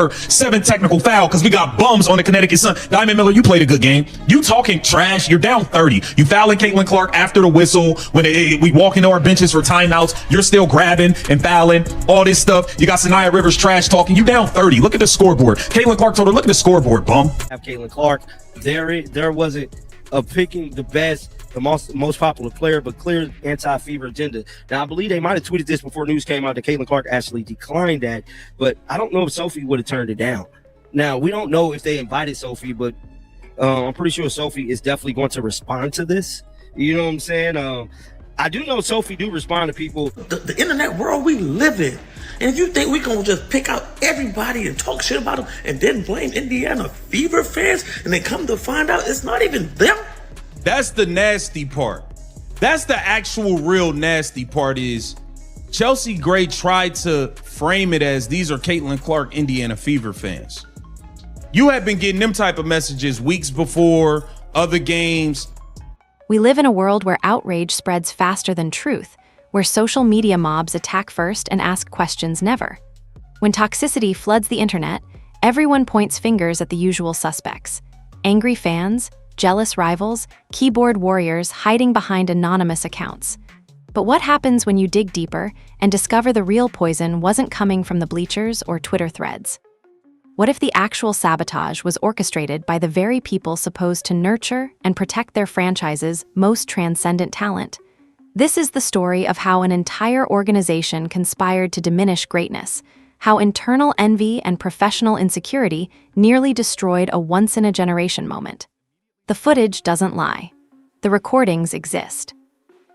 7 technical foul because we got bums on the Connecticut Sun. Diamond Miller, you played a good game. You talking trash. You're down 30. You fouling Caitlyn Clark after the whistle. When we walk into our benches for timeouts, you're still grabbing and fouling, all this stuff. You got Sanaya Rivers trash talking. You down 30. Look at the scoreboard. Caitlyn Clark told her, look at the scoreboard, bum. Have Caitlyn Clark. There wasn't a picking the best, the most popular player, but clear anti-fever agenda. Now, I believe they might have tweeted this before news came out that Caitlyn Clark actually declined that, but I don't know if Sophie would have turned it down. Now, we don't know if they invited Sophie, but I'm pretty sure Sophie is definitely going to respond to this. You know what I'm saying? I do know Sophie do respond to people. The internet world we live in. And if you think we gonna just pick out everybody and talk shit about them and then blame Indiana Fever fans and then come to find out it's not even them? That's the nasty part. That's the actual real nasty part is Chelsea Gray tried to frame it as these are Caitlyn Clark Indiana Fever fans. You have been getting them type of messages weeks before other games. We live in a world where outrage spreads faster than truth, where social media mobs attack first and ask questions never. When toxicity floods the internet, everyone points fingers at the usual suspects: angry fans, jealous rivals, keyboard warriors hiding behind anonymous accounts. But what happens when you dig deeper and discover the real poison wasn't coming from the bleachers or Twitter threads? What if the actual sabotage was orchestrated by the very people supposed to nurture and protect their franchise's most transcendent talent? This is the story of how an entire organization conspired to diminish greatness, how internal envy and professional insecurity nearly destroyed a once-in-a-generation moment. The footage doesn't lie. The recordings exist.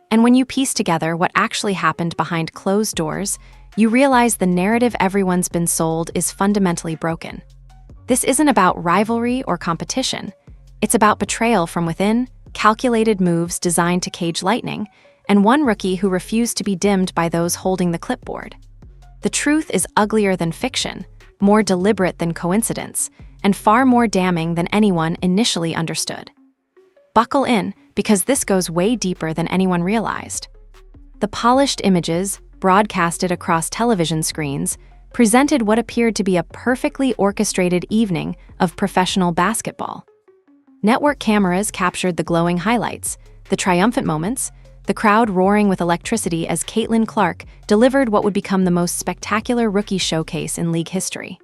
And when you piece together what actually happened behind closed doors, you realize the narrative everyone's been sold is fundamentally broken. This isn't about rivalry or competition. It's about betrayal from within, calculated moves designed to cage lightning, and one rookie who refused to be dimmed by those holding the clipboard. The truth is uglier than fiction, more deliberate than coincidence, and far more damning than anyone initially understood. Buckle in, because this goes way deeper than anyone realized. The polished images, broadcasted across television screens, presented what appeared to be a perfectly orchestrated evening of professional basketball. Network cameras captured the glowing highlights, the triumphant moments, the crowd roaring with electricity as Caitlyn Clark delivered what would become the most spectacular rookie showcase in league history.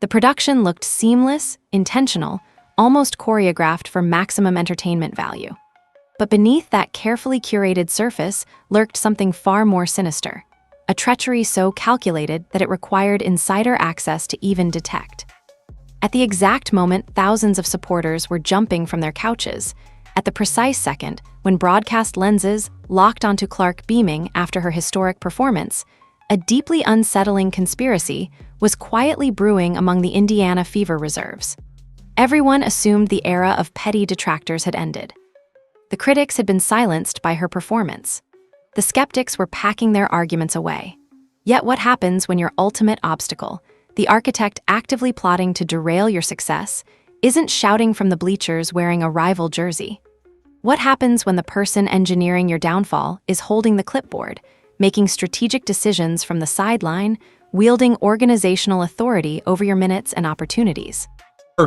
The production looked seamless, intentional, almost choreographed for maximum entertainment value. But beneath that carefully curated surface lurked something far more sinister, a treachery so calculated that it required insider access to even detect. At the exact moment thousands of supporters were jumping from their couches, at the precise second when broadcast lenses locked onto Clark beaming after her historic performance, a deeply unsettling conspiracy was quietly brewing among the Indiana Fever reserves. Everyone assumed the era of petty detractors had ended. The critics had been silenced by her performance. The skeptics were packing their arguments away. Yet what happens when your ultimate obstacle, the architect actively plotting to derail your success, isn't shouting from the bleachers wearing a rival jersey? What happens when the person engineering your downfall is holding the clipboard, making strategic decisions from the sideline, wielding organizational authority over your minutes and opportunities?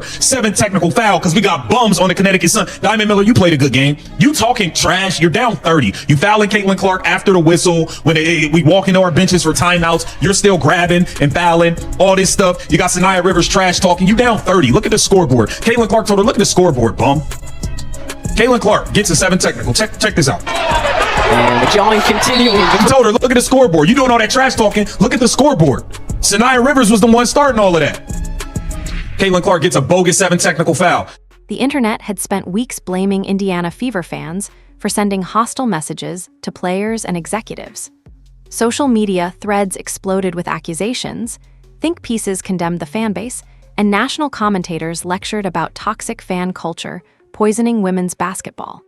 7 technical foul because we got bums on the Connecticut Sun. Diamond Miller, you played a good game. You talking trash. You're down 30. You fouling Caitlyn Clark after the whistle. When we walk into our benches for timeouts, you're still grabbing and fouling, all this stuff. You got Sanaya Rivers trash talking. You down 30. Look at the scoreboard. Caitlyn Clark told her, look at the scoreboard, bum. Caitlyn Clark gets a 7 technical. Check this out. And John continuing. He told her, look at the scoreboard. You doing all that trash talking. Look at the scoreboard. Sanaya Rivers was the one starting all of that. Caitlyn Clark gets a bogus 7 technical foul. The internet had spent weeks blaming Indiana Fever fans for sending hostile messages to players and executives. Social media threads exploded with accusations, think pieces condemned the fanbase, and national commentators lectured about toxic fan culture poisoning women's basketball.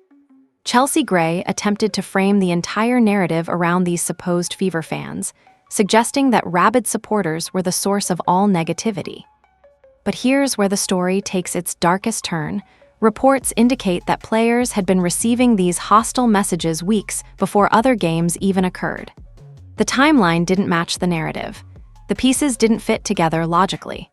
Chelsea Gray attempted to frame the entire narrative around these supposed Fever fans, suggesting that rabid supporters were the source of all negativity. But here's where the story takes its darkest turn. Reports indicate that players had been receiving these hostile messages weeks before other games even occurred. The timeline didn't match the narrative. The pieces didn't fit together logically.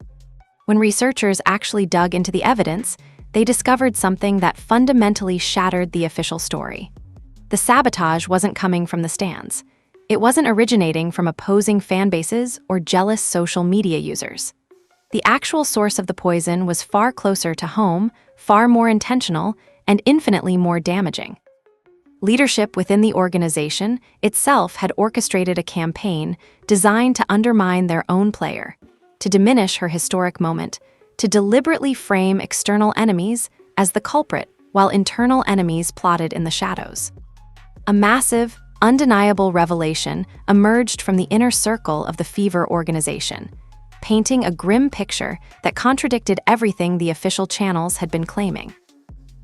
When researchers actually dug into the evidence, they discovered something that fundamentally shattered the official story. The sabotage wasn't coming from the stands. It wasn't originating from opposing fan bases or jealous social media users. The actual source of the poison was far closer to home, far more intentional, and infinitely more damaging. Leadership within the organization itself had orchestrated a campaign designed to undermine their own player, to diminish her historic moment, to deliberately frame external enemies as the culprit while internal enemies plotted in the shadows. A massive, undeniable revelation emerged from the inner circle of the Fever organization, painting a grim picture that contradicted everything the official channels had been claiming.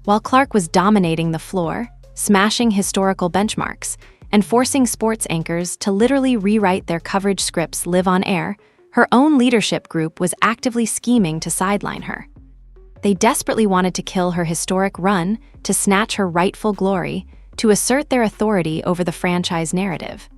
While Clark was dominating the floor, smashing historical benchmarks, and forcing sports anchors to literally rewrite their coverage scripts live on air, her own leadership group was actively scheming to sideline her. They desperately wanted to kill her historic run, to snatch her rightful glory, to assert their authority over the franchise narrative.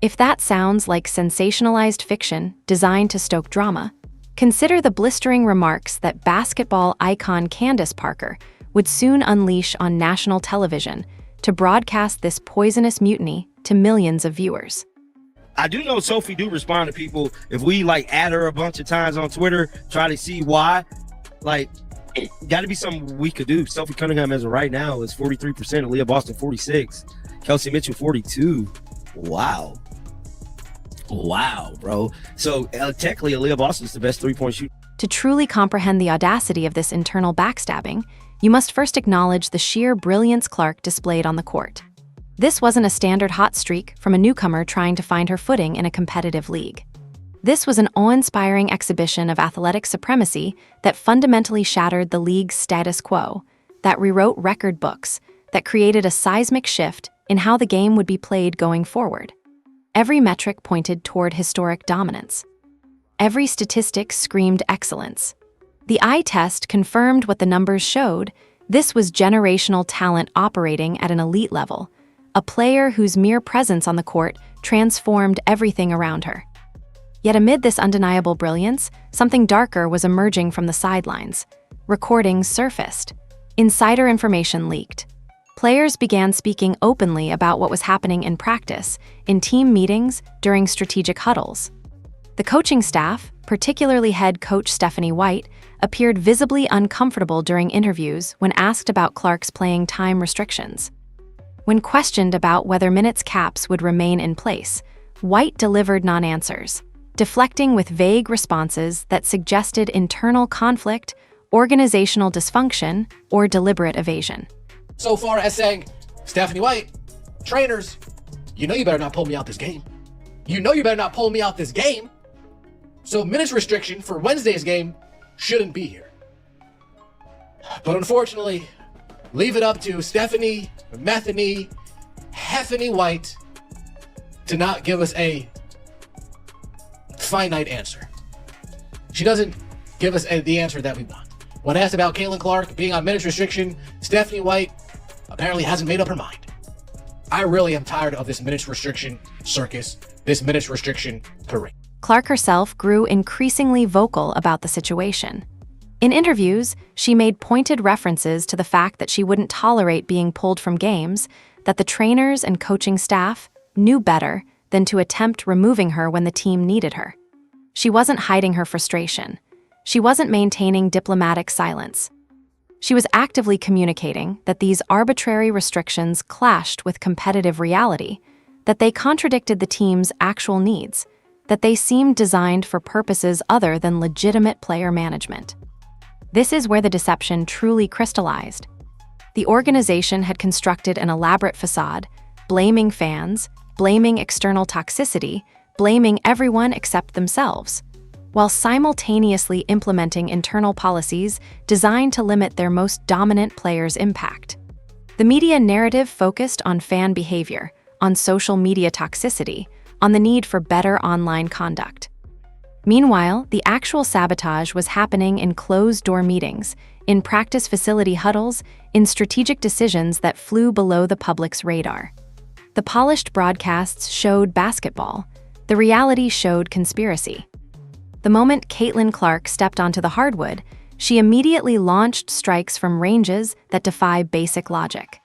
If that sounds like sensationalized fiction designed to stoke drama, consider the blistering remarks that basketball icon Candace Parker would soon unleash on national television to broadcast this poisonous mutiny to millions of viewers. I do know Sophie do respond to people. If we add her a bunch of times on Twitter, try to see why, got to be something we could do. Sophie Cunningham, as of right now, is 43%. Aaliyah Boston, 46. Kelsey Mitchell, 42. Wow, bro. So technically, Aaliyah Boston is the best three-point shooter. To truly comprehend the audacity of this internal backstabbing, you must first acknowledge the sheer brilliance Clark displayed on the court. This wasn't a standard hot streak from a newcomer trying to find her footing in a competitive league. This was an awe-inspiring exhibition of athletic supremacy that fundamentally shattered the league's status quo, that rewrote record books, that created a seismic shift in how the game would be played going forward. Every metric pointed toward historic dominance. Every statistic screamed excellence. The eye test confirmed what the numbers showed. This was generational talent operating at an elite level, a player whose mere presence on the court transformed everything around her. Yet amid this undeniable brilliance, something darker was emerging from the sidelines. Recordings surfaced. Insider information leaked. Players began speaking openly about what was happening in practice, in team meetings, during strategic huddles. The coaching staff, particularly head coach Stephanie White, appeared visibly uncomfortable during interviews when asked about Clark's playing time restrictions. When questioned about whether minutes caps would remain in place, White delivered non-answers, deflecting with vague responses that suggested internal conflict, organizational dysfunction, or deliberate evasion. So far as saying, Stephanie White, trainers, you know you better not pull me out this game. You know you better not pull me out this game. So minutes restriction for Wednesday's game shouldn't be here. But unfortunately, leave it up to Stephanie, Methany, Heffany White to not give us a finite answer. She doesn't give us the answer that we want. When asked about Caitlyn Clark being on minutes restriction, Stephanie White apparently hasn't made up her mind. I really am tired of this minutes restriction circus, this minutes restriction parade. Clark herself grew increasingly vocal about the situation. In interviews, she made pointed references to the fact that she wouldn't tolerate being pulled from games, that the trainers and coaching staff knew better than to attempt removing her when the team needed her. She wasn't hiding her frustration. She wasn't maintaining diplomatic silence. She was actively communicating that these arbitrary restrictions clashed with competitive reality, that they contradicted the team's actual needs, that they seemed designed for purposes other than legitimate player management. This is where the deception truly crystallized. The organization had constructed an elaborate facade, blaming fans, blaming external toxicity, blaming everyone except themselves, while simultaneously implementing internal policies designed to limit their most dominant players' impact. The media narrative focused on fan behavior, on social media toxicity, on the need for better online conduct. Meanwhile, the actual sabotage was happening in closed-door meetings, in practice facility huddles, in strategic decisions that flew below the public's radar. The polished broadcasts showed basketball. The reality showed conspiracy. The moment Caitlyn Clark stepped onto the hardwood, she immediately launched strikes from ranges that defy basic logic.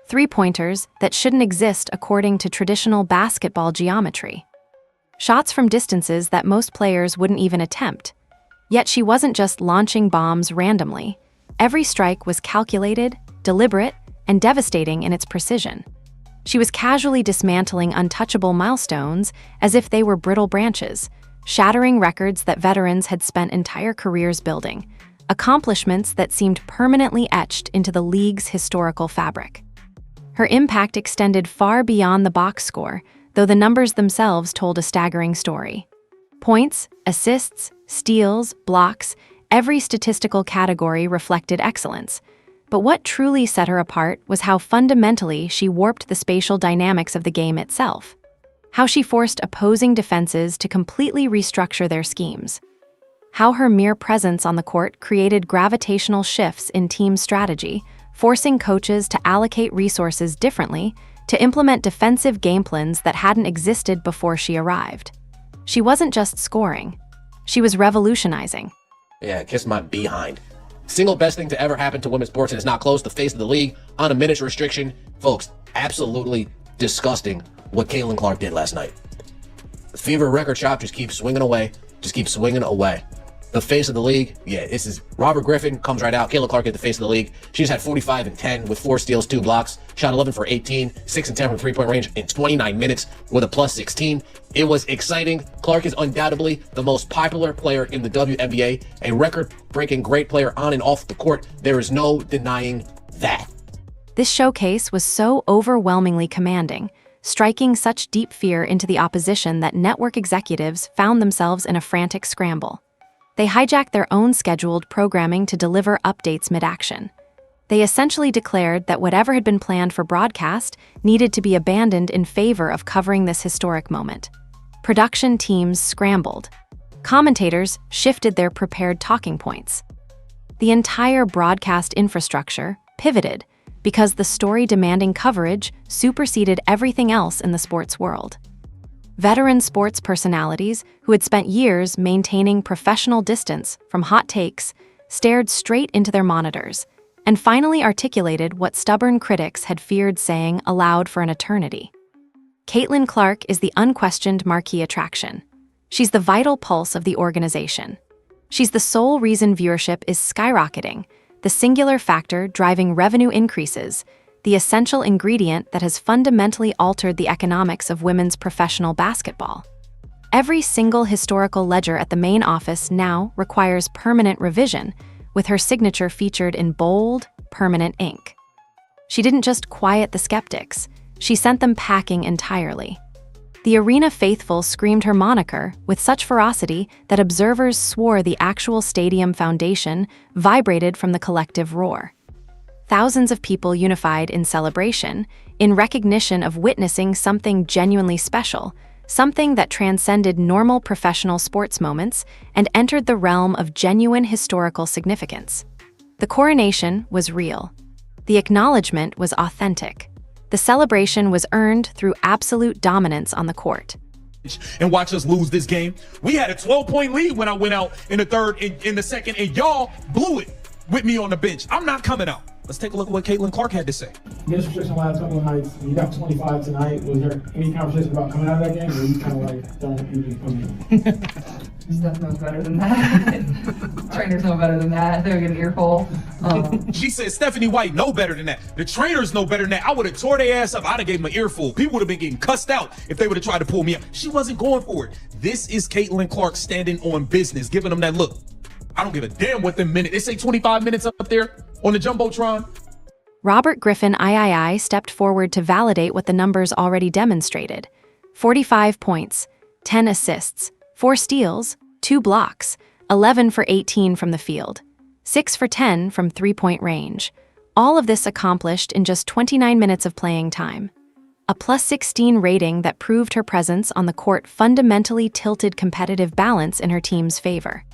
Three-pointers that shouldn't exist according to traditional basketball geometry. Shots from distances that most players wouldn't even attempt. Yet she wasn't just launching bombs randomly. Every strike was calculated, deliberate, and devastating in its precision. She was casually dismantling untouchable milestones as if they were brittle branches, shattering records that veterans had spent entire careers building, accomplishments that seemed permanently etched into the league's historical fabric. Her impact extended far beyond the box score, though the numbers themselves told a staggering story. Points, assists, steals, blocks, every statistical category reflected excellence. But what truly set her apart was how fundamentally she warped the spatial dynamics of the game itself. How she forced opposing defenses to completely restructure their schemes. How her mere presence on the court created gravitational shifts in team strategy, forcing coaches to allocate resources differently, to implement defensive game plans that hadn't existed before she arrived. She wasn't just scoring. She was revolutionizing. Yeah, kiss my behind. Single best thing to ever happen to women's sports, and it's not close. The face of the league on a minutes restriction. Folks, absolutely disgusting what Caitlyn Clark did last night. The Fever record shop just keeps swinging away. Just keeps swinging away. The face of the league, yeah, this is Robert Griffin comes right out. Caitlyn Clark at the face of the league. She just had 45 and 10 with 4 steals, 2 blocks, shot 11 for 18, 6 and 10 from three-point range in 29 minutes with a plus 16. It was exciting. Clark is undoubtedly the most popular player in the WNBA, a record-breaking great player on and off the court. There is no denying that. This showcase was so overwhelmingly commanding, striking such deep fear into the opposition that network executives found themselves in a frantic scramble. They hijacked their own scheduled programming to deliver updates mid-action. They essentially declared that whatever had been planned for broadcast needed to be abandoned in favor of covering this historic moment. Production teams scrambled. Commentators shifted their prepared talking points. The entire broadcast infrastructure pivoted because the story-demanding coverage superseded everything else in the sports world. Veteran sports personalities who had spent years maintaining professional distance from hot takes stared straight into their monitors and finally articulated what stubborn critics had feared saying aloud for an eternity. Caitlyn Clark is the unquestioned marquee attraction. She's the vital pulse of the organization. She's the sole reason viewership is skyrocketing, the singular factor driving revenue increases, the essential ingredient that has fundamentally altered the economics of women's professional basketball. Every single historical ledger at the main office now requires permanent revision, with her signature featured in bold, permanent ink. She didn't just quiet the skeptics, she sent them packing entirely. The arena faithful screamed her moniker with such ferocity that observers swore the actual stadium foundation vibrated from the collective roar. Thousands of people unified in celebration, in recognition of witnessing something genuinely special, something that transcended normal professional sports moments and entered the realm of genuine historical significance. The coronation was real. The acknowledgement was authentic. The celebration was earned through absolute dominance on the court. And watch us lose this game. We had a 12-point lead when I went out in the third, in the second, and y'all blew it with me on the bench. I'm not coming out. Let's take a look at what Caitlyn Clark had to say. Against restriction last couple of nights, you got 25 tonight. Was there any conversation about coming out of that game, or you kind of like don't even come in? Steph knows better than that. Trainers know better than that. They'll get an earful. She said Stephanie White know better than that. The trainers know better than that. I would have tore their ass up. I'd have gave them an earful. People would have been getting cussed out if they would have tried to pull me up. She wasn't going for it. This is Caitlyn Clark standing on business, giving them that look. I don't give a damn what the minute. They say 25 minutes up there on the Jumbotron. Robert Griffin III stepped forward to validate what the numbers already demonstrated. 45 points, 10 assists, 4 steals, 2 blocks, 11 for 18 from the field, 6 for 10 from three-point range. All of this accomplished in just 29 minutes of playing time. A plus 16 rating that proved her presence on the court fundamentally tilted competitive balance in her team's favor.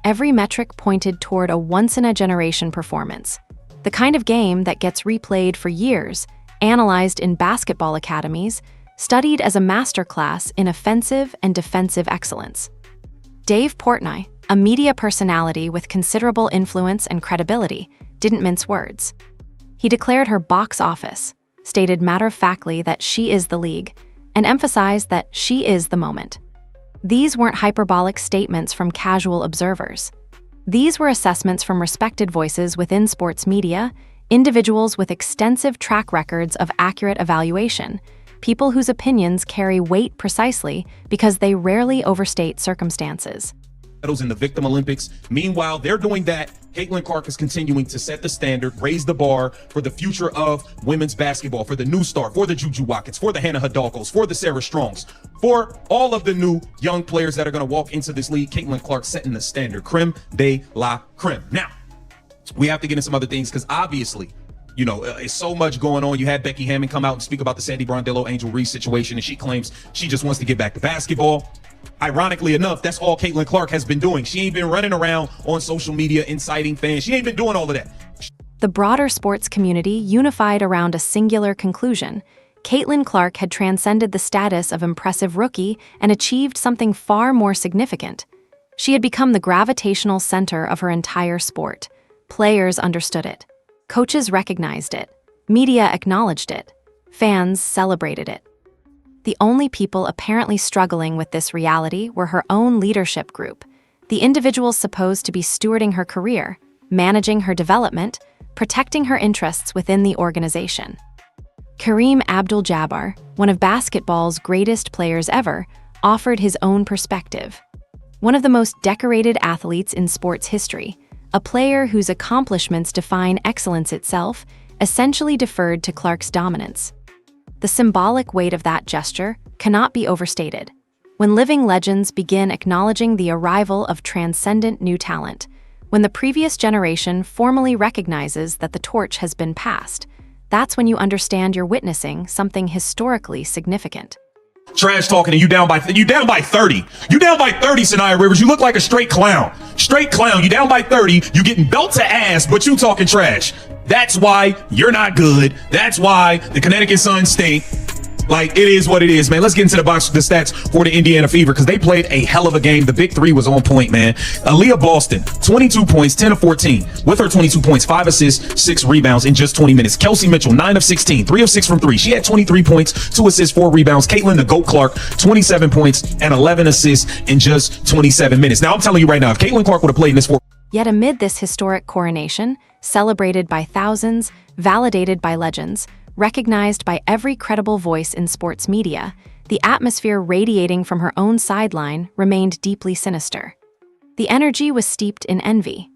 Every metric pointed toward a once-in-a-generation performance, the kind of game that gets replayed for years, analyzed in basketball academies, studied as a masterclass in offensive and defensive excellence. Dave Portnoy, a media personality with considerable influence and credibility, didn't mince words. He declared her box office, stated matter-of-factly that she is the league, and emphasized that she is the moment. These weren't hyperbolic statements from casual observers. These were assessments from respected voices within sports media, individuals with extensive track records of accurate evaluation, people whose opinions carry weight precisely because they rarely overstate circumstances. Medals in the Victim Olympics. Meanwhile, they're doing that. Caitlyn Clark is continuing to set the standard, raise the bar for the future of women's basketball, for the new star, for the Juju Watkins, for the Hannah Hidalgos, for the Sarah Strongs, for all of the new young players that are going to walk into this league. Caitlyn Clark setting the standard. Creme de la creme. Now, we have to get into some other things because obviously, you know, it's so much going on. You had Becky Hammond come out and speak about the Sandy Brondillo, Angel Reese situation, and she claims she just wants to get back to basketball. Ironically enough, that's all Caitlyn Clark has been doing. She ain't been running around on social media inciting fans. She ain't been doing all of that. The broader sports community unified around a singular conclusion. Caitlyn Clark had transcended the status of impressive rookie and achieved something far more significant. She had become the gravitational center of her entire sport. Players understood it. Coaches recognized it. Media acknowledged it. Fans celebrated it. The only people apparently struggling with this reality were her own leadership group, the individuals supposed to be stewarding her career, managing her development, protecting her interests within the organization. Kareem Abdul-Jabbar, one of basketball's greatest players ever, offered his own perspective. One of the most decorated athletes in sports history, a player whose accomplishments define excellence itself, essentially deferred to Clark's dominance. The symbolic weight of that gesture cannot be overstated. When living legends begin acknowledging the arrival of transcendent new talent, when the previous generation formally recognizes that the torch has been passed, that's when you understand you're witnessing something historically significant. Trash talking and you down by 30. You down by 30, Sanaya Rivers. You look like a straight clown. Straight clown. You down by 30. You getting belt to ass, but you talking trash. That's why you're not good. That's why the Connecticut Sun stink. Like, it is what it is, man. Let's get into the stats for the Indiana Fever because they played a hell of a game. The big three was on point, man. Aaliyah Boston, 22 points, 10 of 14. With her 22 points, 5 assists, 6 rebounds in just 20 minutes. Kelsey Mitchell, 9 of 16, 3 of 6 from 3. She had 23 points, 2 assists, 4 rebounds. Caitlyn the GOAT Clark, 27 points and 11 assists in just 27 minutes. Now, I'm telling you right now, if Caitlyn Clark would have played in this Yet amid this historic coronation, celebrated by thousands, validated by legends, recognized by every credible voice in sports media, the atmosphere radiating from her own sideline remained deeply sinister. The energy was steeped in envy.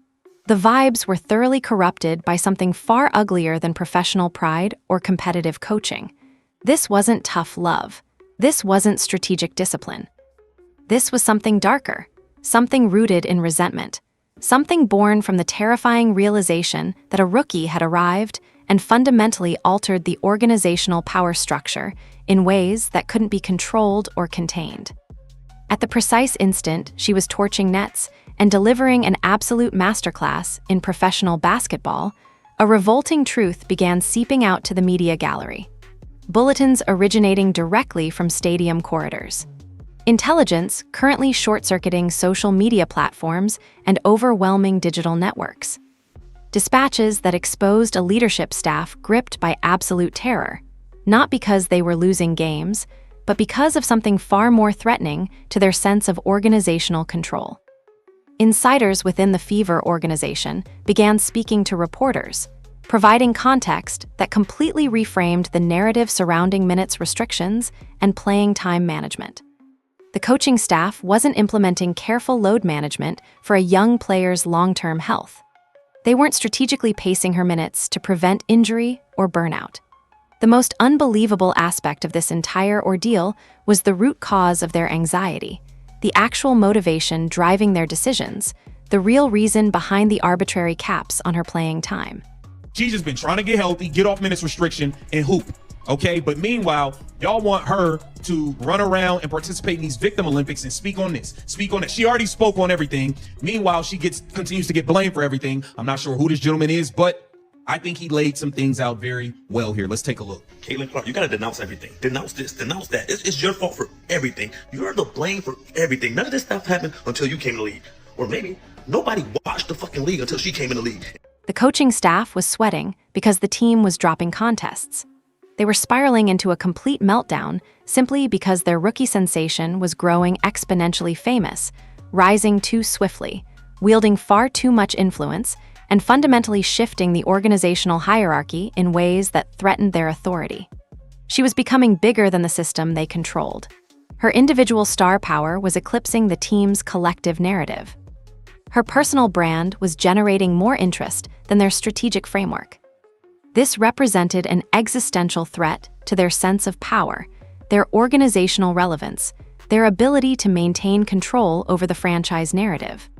The vibes were thoroughly corrupted by something far uglier than professional pride or competitive coaching. This wasn't tough love. This wasn't strategic discipline. This was something darker, something rooted in resentment, something born from the terrifying realization that a rookie had arrived and fundamentally altered the organizational power structure in ways that couldn't be controlled or contained. At the precise instant she was torching nets and delivering an absolute masterclass in professional basketball, a revolting truth began seeping out to the media gallery. Bulletins originating directly from stadium corridors. Intelligence currently short-circuiting social media platforms and overwhelming digital networks. Dispatches that exposed a leadership staff gripped by absolute terror, not because they were losing games, but because of something far more threatening to their sense of organizational control. Insiders within the Fever organization began speaking to reporters, providing context that completely reframed the narrative surrounding minutes restrictions and playing time management. The coaching staff wasn't implementing careful load management for a young player's long-term health. They weren't strategically pacing her minutes to prevent injury or burnout. The most unbelievable aspect of this entire ordeal was the root cause of their anxiety, the actual motivation driving their decisions, the real reason behind the arbitrary caps on her playing time. She's just been trying to get healthy, get off minutes restriction, and hoop. Okay, but meanwhile, y'all want her to run around and participate in these Victim Olympics and speak on this, speak on that. She already spoke on everything. Meanwhile, she continues to get blamed for everything. I'm not sure who this gentleman is, but I think he laid some things out very well here. Let's take a look. Caitlyn Clark, you gotta denounce everything. Denounce this, denounce that. It's your fault for everything. You're the blame for everything. None of this stuff happened until you came in the league. Or maybe nobody watched the fucking league until she came in the league. The coaching staff was sweating because the team was dropping contests. They were spiraling into a complete meltdown simply because their rookie sensation was growing exponentially famous, rising too swiftly, wielding far too much influence, and fundamentally shifting the organizational hierarchy in ways that threatened their authority. She was becoming bigger than the system they controlled. Her individual star power was eclipsing the team's collective narrative. Her personal brand was generating more interest than their strategic framework. This represented an existential threat to their sense of power, their organizational relevance, their ability to maintain control over the franchise narrative.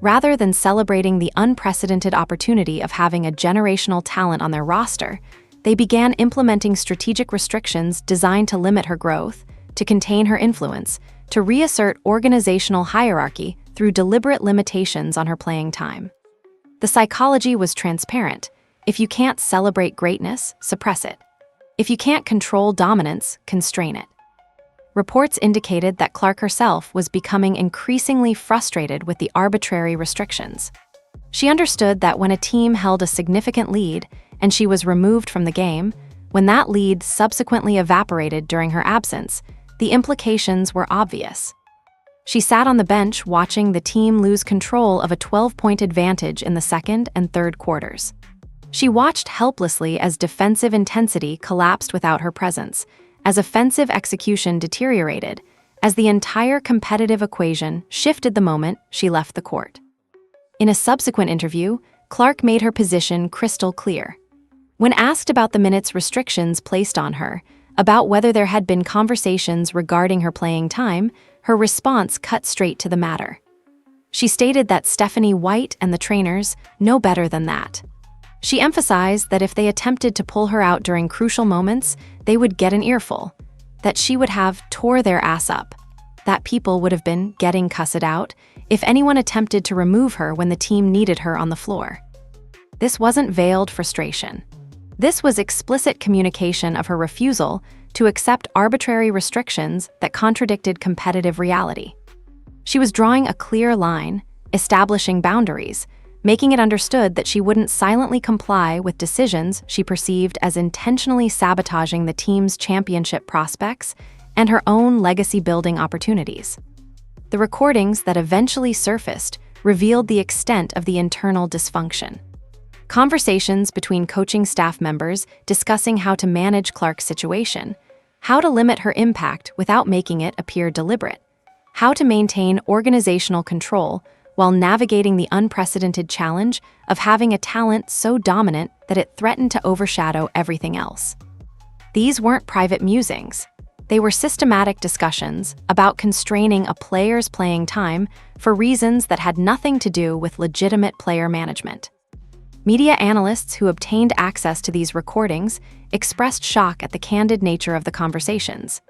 Rather than celebrating the unprecedented opportunity of having a generational talent on their roster, they began implementing strategic restrictions designed to limit her growth, to contain her influence, to reassert organizational hierarchy through deliberate limitations on her playing time. The psychology was transparent. If you can't celebrate greatness, suppress it. If you can't control dominance, constrain it. Reports indicated that Clark herself was becoming increasingly frustrated with the arbitrary restrictions. She understood that when a team held a significant lead and she was removed from the game, when that lead subsequently evaporated during her absence, the implications were obvious. She sat on the bench watching the team lose control of a 12-point advantage in the second and third quarters. She watched helplessly as defensive intensity collapsed without her presence, as offensive execution deteriorated, as the entire competitive equation shifted the moment she left the court. In a subsequent interview, Clark made her position crystal clear. When asked about the minutes restrictions placed on her, about whether there had been conversations regarding her playing time, her response cut straight to the matter. She stated that Stephanie White and the trainers know better than that. She emphasized that if they attempted to pull her out during crucial moments, they would get an earful, that she would have tore their ass up, that people would have been getting cussed out if anyone attempted to remove her when the team needed her on the floor. This wasn't veiled frustration. This was explicit communication of her refusal to accept arbitrary restrictions that contradicted competitive reality. She was drawing a clear line, establishing boundaries, making it understood that she wouldn't silently comply with decisions she perceived as intentionally sabotaging the team's championship prospects and her own legacy-building opportunities. The recordings that eventually surfaced revealed the extent of the internal dysfunction. Conversations between coaching staff members discussing how to manage Clark's situation, how to limit her impact without making it appear deliberate, how to maintain organizational control while navigating the unprecedented challenge of having a talent so dominant that it threatened to overshadow everything else. These weren't private musings. They were systematic discussions about constraining a player's playing time for reasons that had nothing to do with legitimate player management. Media analysts who obtained access to these recordings expressed shock at the candid nature of the conversations,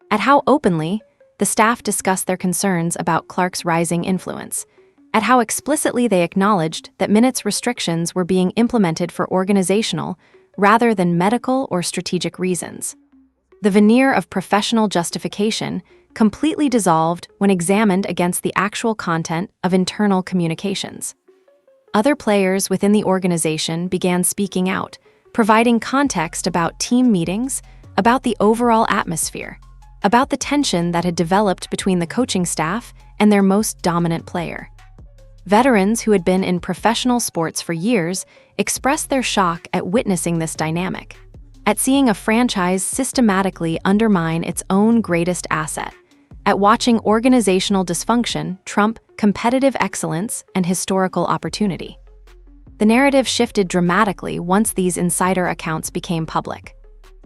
at how openly the staff discussed their concerns about Clark's rising influence, at how explicitly they acknowledged that minutes restrictions were being implemented for organizational rather than medical or strategic reasons. The veneer of professional justification completely dissolved when examined against the actual content of internal communications. Other players within the organization began speaking out, providing context about team meetings, about the overall atmosphere, about the tension that had developed between the coaching staff and their most dominant player. Veterans who had been in professional sports for years expressed their shock at witnessing this dynamic, at seeing a franchise systematically undermine its own greatest asset, at watching organizational dysfunction trump competitive excellence and historical opportunity. The narrative shifted dramatically once these insider accounts became public.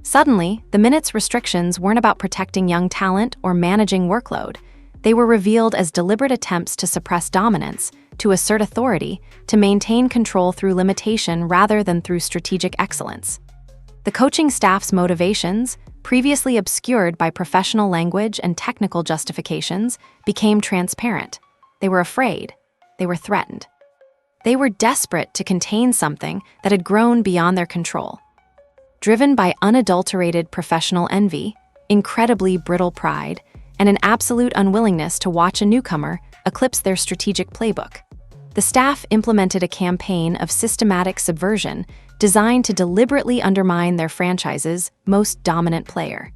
Suddenly, the minutes restrictions weren't about protecting young talent or managing workload. They were revealed as deliberate attempts to suppress dominance, to assert authority, to maintain control through limitation rather than through strategic excellence. The coaching staff's motivations, previously obscured by professional language and technical justifications, became transparent. They were afraid. They were threatened. They were desperate to contain something that had grown beyond their control. Driven by unadulterated professional envy, incredibly brittle pride, and an absolute unwillingness to watch a newcomer eclipse their strategic playbook, the staff implemented a campaign of systematic subversion designed to deliberately undermine their franchise's most dominant player.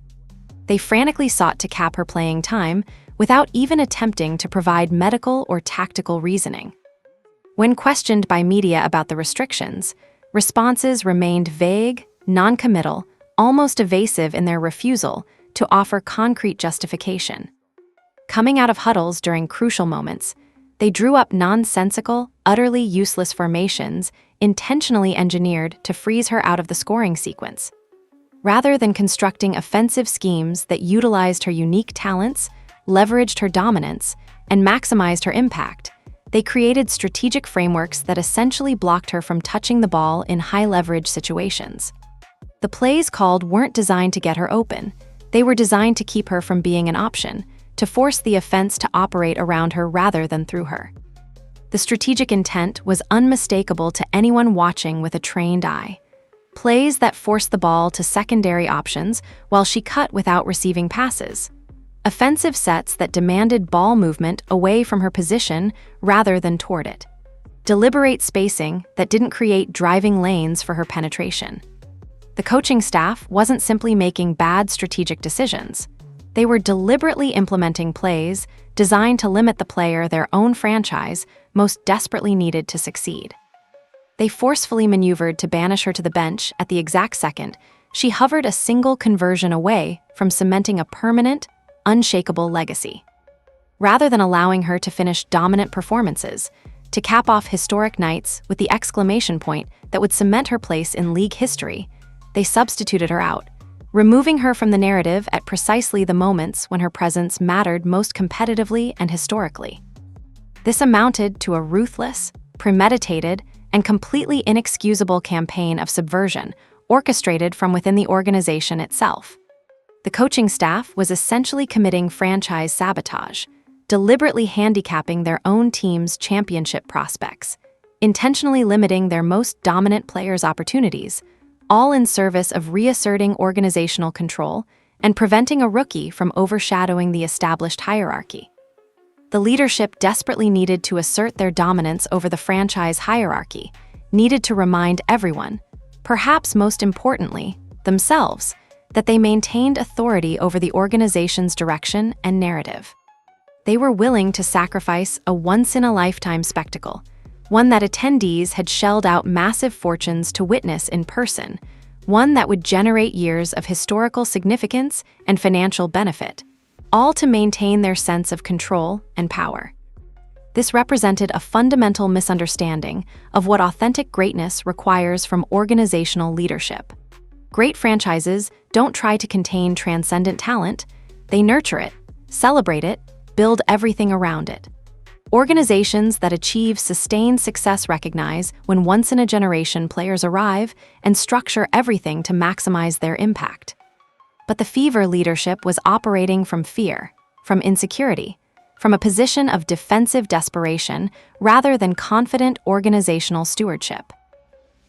They frantically sought to cap her playing time without even attempting to provide medical or tactical reasoning. When questioned by media about the restrictions, responses remained vague, non-committal, almost evasive in their refusal to offer concrete justification. Coming out of huddles during crucial moments, they drew up nonsensical, utterly useless formations intentionally engineered to freeze her out of the scoring sequence. Rather than constructing offensive schemes that utilized her unique talents, leveraged her dominance, and maximized her impact, they created strategic frameworks that essentially blocked her from touching the ball in high-leverage situations. The plays called weren't designed to get her open. They were designed to keep her from being an option, to force the offense to operate around her rather than through her. The strategic intent was unmistakable to anyone watching with a trained eye. Plays that forced the ball to secondary options while she cut without receiving passes. Offensive sets that demanded ball movement away from her position rather than toward it. Deliberate spacing that didn't create driving lanes for her penetration. The coaching staff wasn't simply making bad strategic decisions. They were deliberately implementing plays designed to limit the player their own franchise most desperately needed to succeed. They forcefully maneuvered to banish her to the bench at the exact second she hovered a single conversion away from cementing a permanent, unshakable legacy. Rather than allowing her to finish dominant performances, to cap off historic nights with the exclamation point that would cement her place in league history, they substituted her out, removing her from the narrative at precisely the moments when her presence mattered most competitively and historically. This amounted to a ruthless, premeditated, and completely inexcusable campaign of subversion orchestrated from within the organization itself. The coaching staff was essentially committing franchise sabotage, deliberately handicapping their own team's championship prospects, intentionally limiting their most dominant players' opportunities, all in service of reasserting organizational control and preventing a rookie from overshadowing the established hierarchy. The leadership desperately needed to assert their dominance over the franchise hierarchy, needed to remind everyone, perhaps most importantly, themselves, that they maintained authority over the organization's direction and narrative. They were willing to sacrifice a once-in-a-lifetime spectacle, one that attendees had shelled out massive fortunes to witness in person, one that would generate years of historical significance and financial benefit, all to maintain their sense of control and power. This represented a fundamental misunderstanding of what authentic greatness requires from organizational leadership. Great franchises don't try to contain transcendent talent, they nurture it, celebrate it, build everything around it. Organizations that achieve sustained success recognize when once-in-a-generation players arrive and structure everything to maximize their impact. But the Fever leadership was operating from fear, from insecurity, from a position of defensive desperation rather than confident organizational stewardship.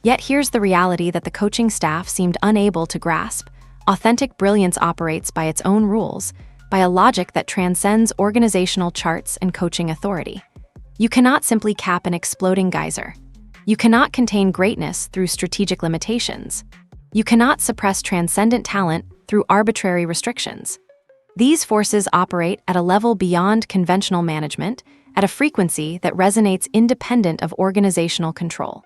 Yet here's the reality that the coaching staff seemed unable to grasp. Authentic brilliance operates by its own rules, by a logic that transcends organizational charts and coaching authority. You cannot simply cap an exploding geyser. You cannot contain greatness through strategic limitations. You cannot suppress transcendent talent through arbitrary restrictions. These forces operate at a level beyond conventional management, at a frequency that resonates independent of organizational control.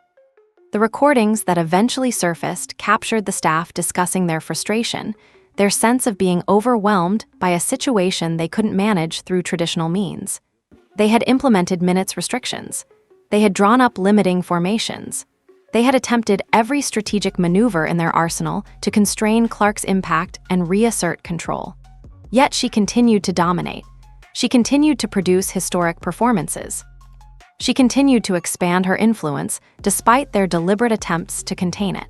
The recordings that eventually surfaced captured the staff discussing their frustration, their sense of being overwhelmed by a situation they couldn't manage through traditional means. They had implemented minutes restrictions. They had drawn up limiting formations. They had attempted every strategic maneuver in their arsenal to constrain Clark's impact and reassert control. Yet she continued to dominate. She continued to produce historic performances. She continued to expand her influence despite their deliberate attempts to contain it.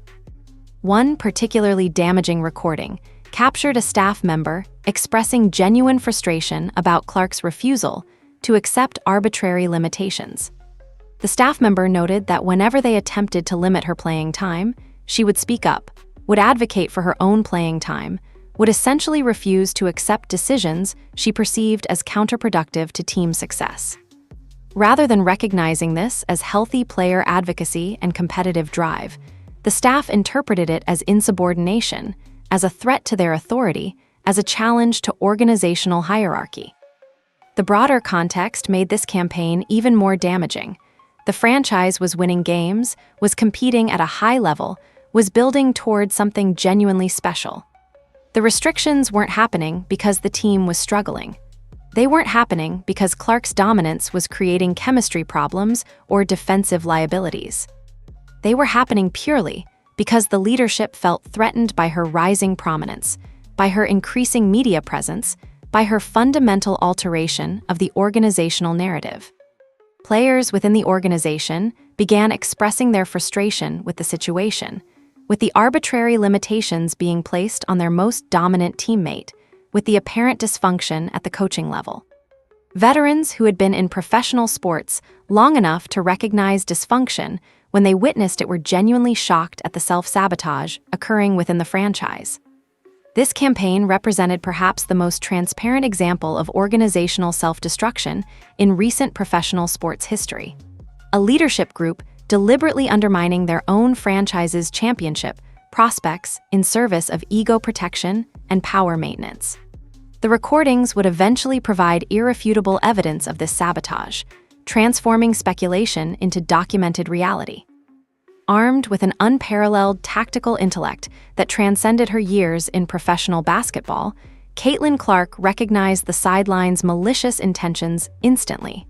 One particularly damaging recording captured a staff member expressing genuine frustration about Clark's refusal to accept arbitrary limitations. The staff member noted that whenever they attempted to limit her playing time, she would speak up, would advocate for her own playing time, would essentially refuse to accept decisions she perceived as counterproductive to team success. Rather than recognizing this as healthy player advocacy and competitive drive, the staff interpreted it as insubordination, as a threat to their authority, as a challenge to organizational hierarchy. The broader context made this campaign even more damaging. The franchise was winning games, was competing at a high level, was building toward something genuinely special. The restrictions weren't happening because the team was struggling. They weren't happening because Clark's dominance was creating chemistry problems or defensive liabilities. They were happening purely because the leadership felt threatened by her rising prominence, by her increasing media presence, by her fundamental alteration of the organizational narrative. Players within the organization began expressing their frustration with the situation, with the arbitrary limitations being placed on their most dominant teammate, with the apparent dysfunction at the coaching level. Veterans who had been in professional sports long enough to recognize dysfunction when they witnessed it were genuinely shocked at the self-sabotage occurring within the franchise. This campaign represented perhaps the most transparent example of organizational self-destruction in recent professional sports history. A leadership group deliberately undermining their own franchise's championship prospects in service of ego protection and power maintenance. The recordings would eventually provide irrefutable evidence of this sabotage, transforming speculation into documented reality. Armed with an unparalleled tactical intellect that transcended her years in professional basketball, Caitlyn Clark recognized the sideline's malicious intentions instantly.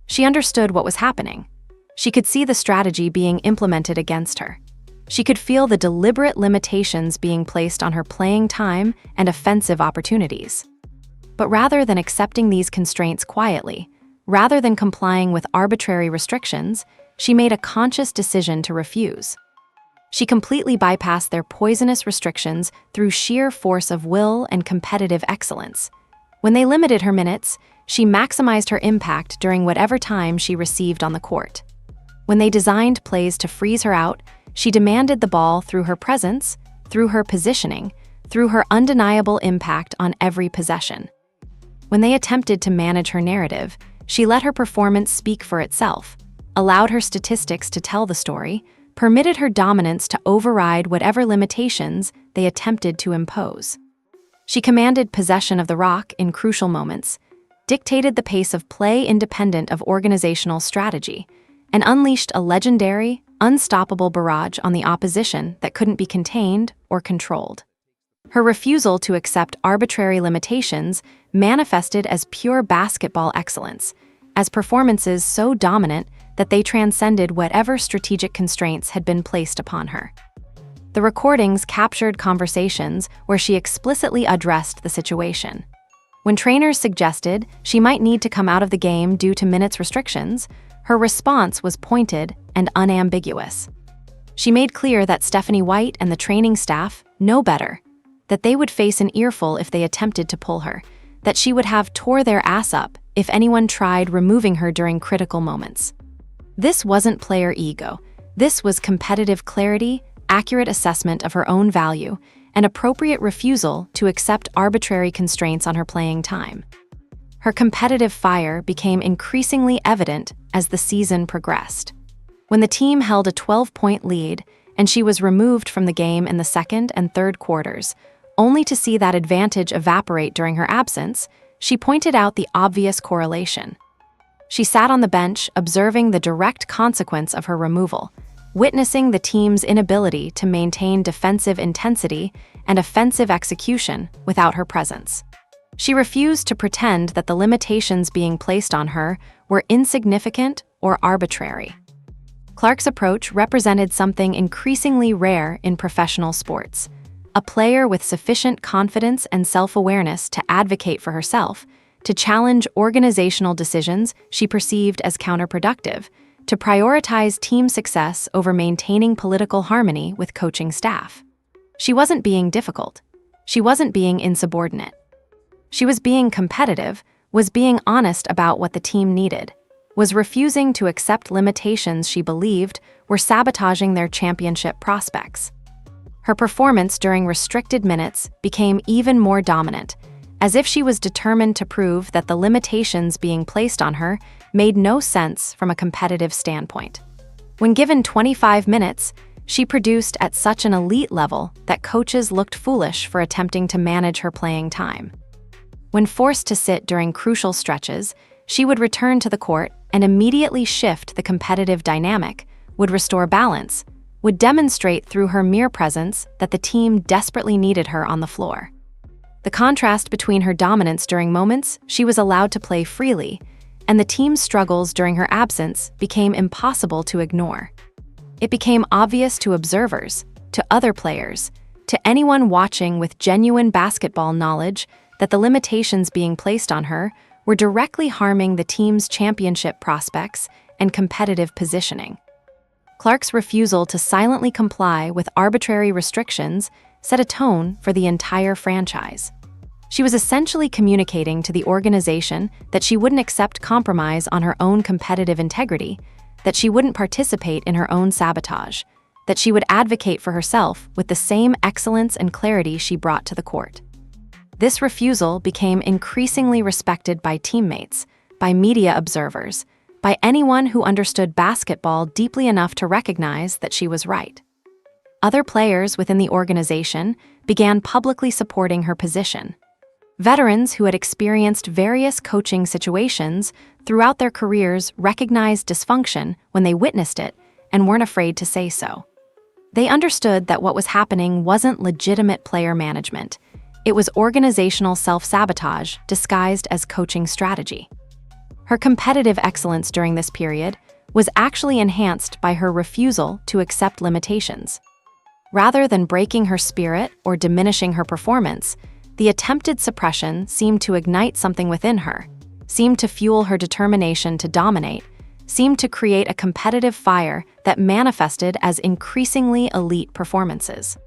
She understood what was happening. She could see the strategy being implemented against her. She could feel the deliberate limitations being placed on her playing time and offensive opportunities. But rather than accepting these constraints quietly, rather than complying with arbitrary restrictions, she made a conscious decision to refuse. She completely bypassed their poisonous restrictions through sheer force of will and competitive excellence. When they limited her minutes, she maximized her impact during whatever time she received on the court. When they designed plays to freeze her out, she demanded the ball through her presence, through her positioning, through her undeniable impact on every possession. When they attempted to manage her narrative, she let her performance speak for itself, allowed her statistics to tell the story, permitted her dominance to override whatever limitations they attempted to impose. She commanded possession of the rock in crucial moments, dictated the pace of play independent of organizational strategy, and unleashed a legendary, unstoppable barrage on the opposition that couldn't be contained or controlled. Her refusal to accept arbitrary limitations manifested as pure basketball excellence, as performances so dominant that they transcended whatever strategic constraints had been placed upon her. The recordings captured conversations where she explicitly addressed the situation. When trainers suggested she might need to come out of the game due to minutes restrictions, her response was pointed and unambiguous. She made clear that Stephanie White and the training staff know better, that they would face an earful if they attempted to pull her, that she would have tore their ass up if anyone tried removing her during critical moments. This wasn't player ego. This was competitive clarity, accurate assessment of her own value, and appropriate refusal to accept arbitrary constraints on her playing time. Her competitive fire became increasingly evident as the season progressed. When the team held a 12-point lead and she was removed from the game in the second and third quarters, only to see that advantage evaporate during her absence, she pointed out the obvious correlation. She sat on the bench observing the direct consequence of her removal, witnessing the team's inability to maintain defensive intensity and offensive execution without her presence. She refused to pretend that the limitations being placed on her were insignificant or arbitrary. Clark's approach represented something increasingly rare in professional sports: a player with sufficient confidence and self-awareness to advocate for herself, to challenge organizational decisions she perceived as counterproductive, to prioritize team success over maintaining political harmony with coaching staff. She wasn't being difficult. She wasn't being insubordinate. She was being competitive, was being honest about what the team needed, was refusing to accept limitations she believed were sabotaging their championship prospects. Her performance during restricted minutes became even more dominant, as if she was determined to prove that the limitations being placed on her made no sense from a competitive standpoint. When given 25 minutes, she produced at such an elite level that coaches looked foolish for attempting to manage her playing time. When forced to sit during crucial stretches, she would return to the court and immediately shift the competitive dynamic, would restore balance, would demonstrate through her mere presence that the team desperately needed her on the floor. The contrast between her dominance during moments she was allowed to play freely and the team's struggles during her absence became impossible to ignore. It became obvious to observers, to other players, to anyone watching with genuine basketball knowledge that the limitations being placed on her were directly harming the team's championship prospects and competitive positioning. Clark's refusal to silently comply with arbitrary restrictions set a tone for the entire franchise. She was essentially communicating to the organization that she wouldn't accept compromise on her own competitive integrity, that she wouldn't participate in her own sabotage, that she would advocate for herself with the same excellence and clarity she brought to the court. This refusal became increasingly respected by teammates, by media observers, by anyone who understood basketball deeply enough to recognize that she was right. Other players within the organization began publicly supporting her position. Veterans who had experienced various coaching situations throughout their careers recognized dysfunction when they witnessed it and weren't afraid to say so. They understood that what was happening wasn't legitimate player management. It was organizational self-sabotage disguised as coaching strategy. Her competitive excellence during this period was actually enhanced by her refusal to accept limitations. Rather than breaking her spirit or diminishing her performance, the attempted suppression seemed to ignite something within her, seemed to fuel her determination to dominate, seemed to create a competitive fire that manifested as increasingly elite performances.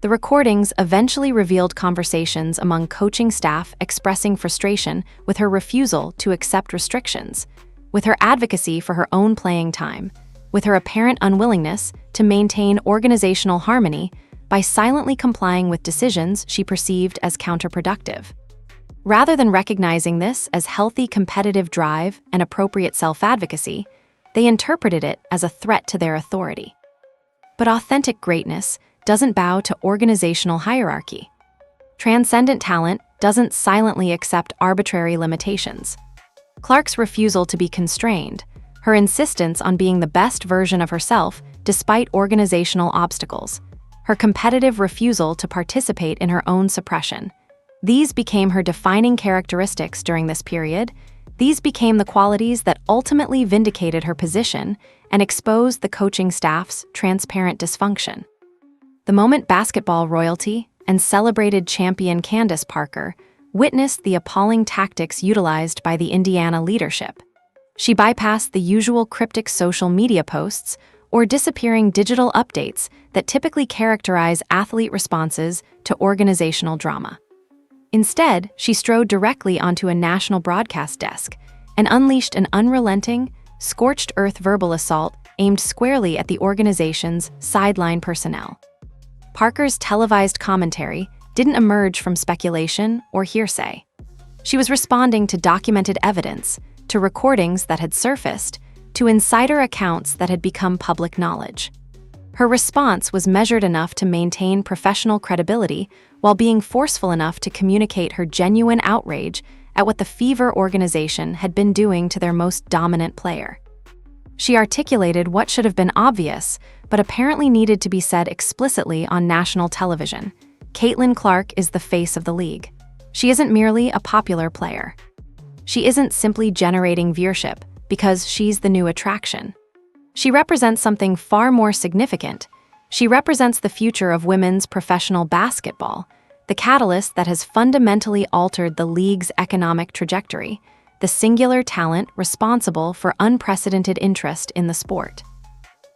The recordings eventually revealed conversations among coaching staff expressing frustration with her refusal to accept restrictions, with her advocacy for her own playing time, with her apparent unwillingness to maintain organizational harmony by silently complying with decisions she perceived as counterproductive. Rather than recognizing this as healthy competitive drive and appropriate self-advocacy, they interpreted it as a threat to their authority. But authentic greatness doesn't bow to organizational hierarchy. Transcendent talent doesn't silently accept arbitrary limitations. Clark's refusal to be constrained, her insistence on being the best version of herself despite organizational obstacles, her competitive refusal to participate in her own suppression. These became her defining characteristics during this period. These became the qualities that ultimately vindicated her position and exposed the coaching staff's transparent dysfunction. The moment basketball royalty and celebrated champion Candace Parker witnessed the appalling tactics utilized by the Indiana leadership. She bypassed the usual cryptic social media posts or disappearing digital updates that typically characterize athlete responses to organizational drama. Instead, she strode directly onto a national broadcast desk and unleashed an unrelenting, scorched-earth verbal assault aimed squarely at the organization's sideline personnel. Parker's televised commentary didn't emerge from speculation or hearsay. She was responding to documented evidence, to recordings that had surfaced, to insider accounts that had become public knowledge. Her response was measured enough to maintain professional credibility while being forceful enough to communicate her genuine outrage at what the Fever organization had been doing to their most dominant player. She articulated what should have been obvious, but apparently needed to be said explicitly on national television. Caitlyn Clark is the face of the league. She isn't merely a popular player. She isn't simply generating viewership because she's the new attraction. She represents something far more significant. She represents the future of women's professional basketball, the catalyst that has fundamentally altered the league's economic trajectory, the singular talent responsible for unprecedented interest in the sport.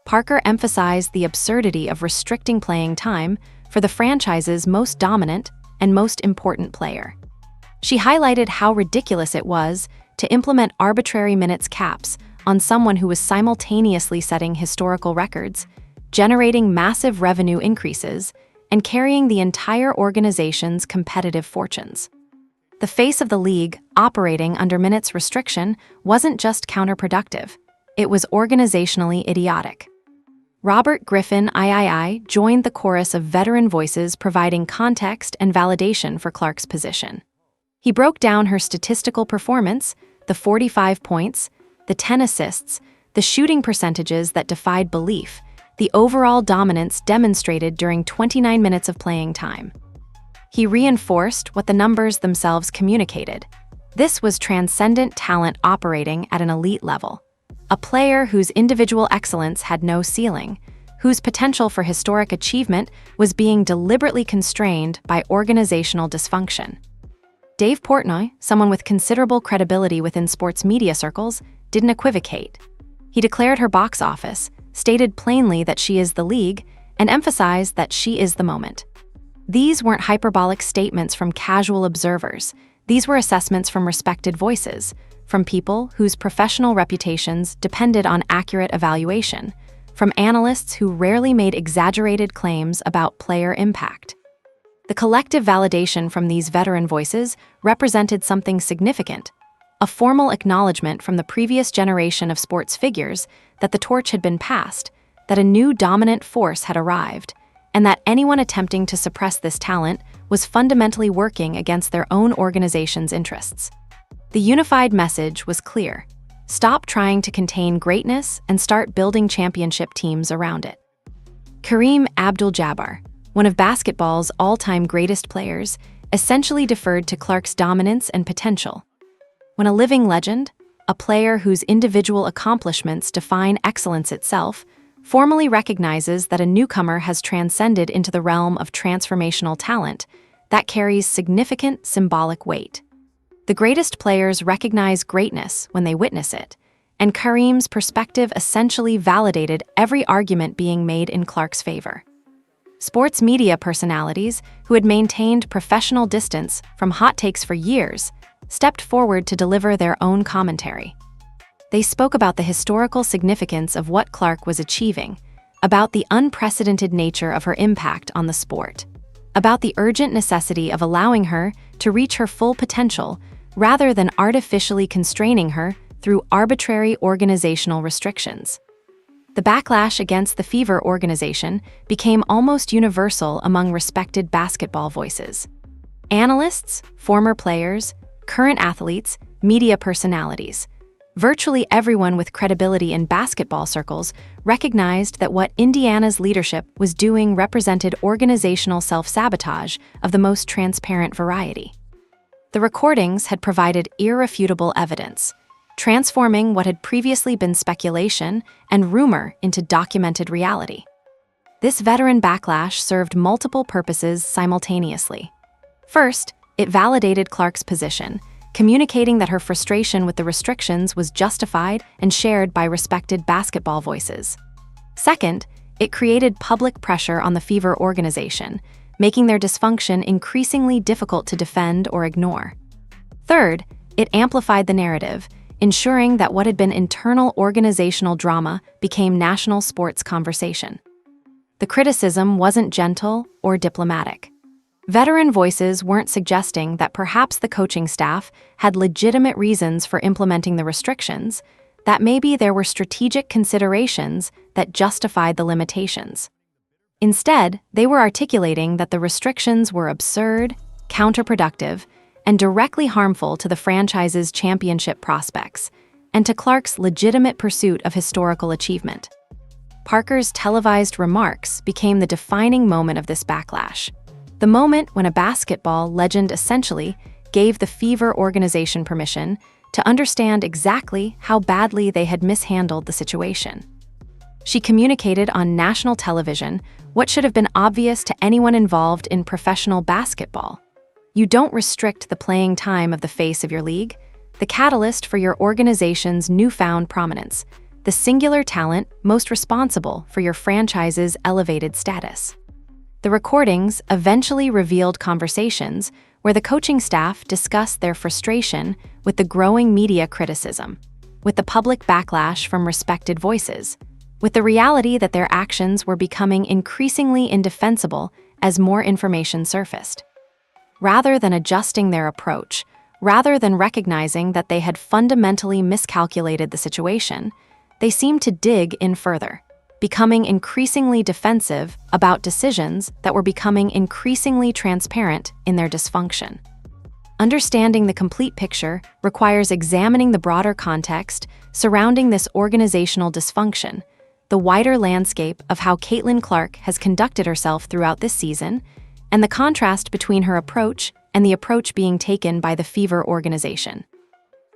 Parker emphasized the absurdity of restricting playing time for the franchise's most dominant and most important player. She highlighted how ridiculous it was to implement arbitrary minutes caps on someone who was simultaneously setting historical records, generating massive revenue increases, and carrying the entire organization's competitive fortunes. The face of the league, operating under minutes restriction, wasn't just counterproductive, it was organizationally idiotic. Robert Griffin III joined the chorus of veteran voices providing context and validation for Clark's position. He broke down her statistical performance, the 45 points, the 10 assists, the shooting percentages that defied belief, the overall dominance demonstrated during 29 minutes of playing time. He reinforced what the numbers themselves communicated. This was transcendent talent operating at an elite level. A player whose individual excellence had no ceiling, whose potential for historic achievement was being deliberately constrained by organizational dysfunction. Dave Portnoy, someone with considerable credibility within sports media circles, didn't equivocate. He declared her box office, stated plainly that she is the league, and emphasized that she is the moment. These weren't hyperbolic statements from casual observers. These were assessments from respected voices, from people whose professional reputations depended on accurate evaluation, from analysts who rarely made exaggerated claims about player impact. The collective validation from these veteran voices represented something significant, a formal acknowledgement from the previous generation of sports figures that the torch had been passed, that a new dominant force had arrived, and that anyone attempting to suppress this talent was fundamentally working against their own organization's interests. The unified message was clear. Stop trying to contain greatness and start building championship teams around it. Kareem Abdul-Jabbar, one of basketball's all-time greatest players, essentially deferred to Clark's dominance and potential. When a living legend, a player whose individual accomplishments define excellence itself, formally recognizes that a newcomer has transcended into the realm of transformational talent, that carries significant symbolic weight. The greatest players recognize greatness when they witness it, and Kareem's perspective essentially validated every argument being made in Clark's favor. Sports media personalities, who had maintained professional distance from hot takes for years, stepped forward to deliver their own commentary. They spoke about the historical significance of what Clark was achieving, about the unprecedented nature of her impact on the sport, about the urgent necessity of allowing her to reach her full potential rather than artificially constraining her through arbitrary organizational restrictions. The backlash against the Fever organization became almost universal among respected basketball voices. Analysts, former players, current athletes, media personalities. Virtually everyone with credibility in basketball circles recognized that what Indiana's leadership was doing represented organizational self-sabotage of the most transparent variety. The recordings had provided irrefutable evidence, transforming what had previously been speculation and rumor into documented reality. This veteran backlash served multiple purposes simultaneously. First, it validated Clark's position, communicating that her frustration with the restrictions was justified and shared by respected basketball voices. Second, it created public pressure on the Fever organization, making their dysfunction increasingly difficult to defend or ignore. Third, it amplified the narrative, ensuring that what had been internal organizational drama became national sports conversation. The criticism wasn't gentle or diplomatic. Veteran voices weren't suggesting that perhaps the coaching staff had legitimate reasons for implementing the restrictions, that maybe there were strategic considerations that justified the limitations. Instead, they were articulating that the restrictions were absurd, counterproductive, and directly harmful to the franchise's championship prospects, and to Clark's legitimate pursuit of historical achievement. Parker's televised remarks became the defining moment of this backlash. The moment when a basketball legend essentially gave the Fever organization permission to understand exactly how badly they had mishandled the situation. She communicated on national television what should have been obvious to anyone involved in professional basketball. You don't restrict the playing time of the face of your league, the catalyst for your organization's newfound prominence, the singular talent most responsible for your franchise's elevated status. The recordings eventually revealed conversations where the coaching staff discussed their frustration with the growing media criticism, with the public backlash from respected voices, with the reality that their actions were becoming increasingly indefensible as more information surfaced. Rather than adjusting their approach, rather than recognizing that they had fundamentally miscalculated the situation, they seemed to dig in further, becoming increasingly defensive about decisions that were becoming increasingly transparent in their dysfunction. Understanding the complete picture requires examining the broader context surrounding this organizational dysfunction, the wider landscape of how Caitlyn Clark has conducted herself throughout this season, and the contrast between her approach and the approach being taken by the Fever organization.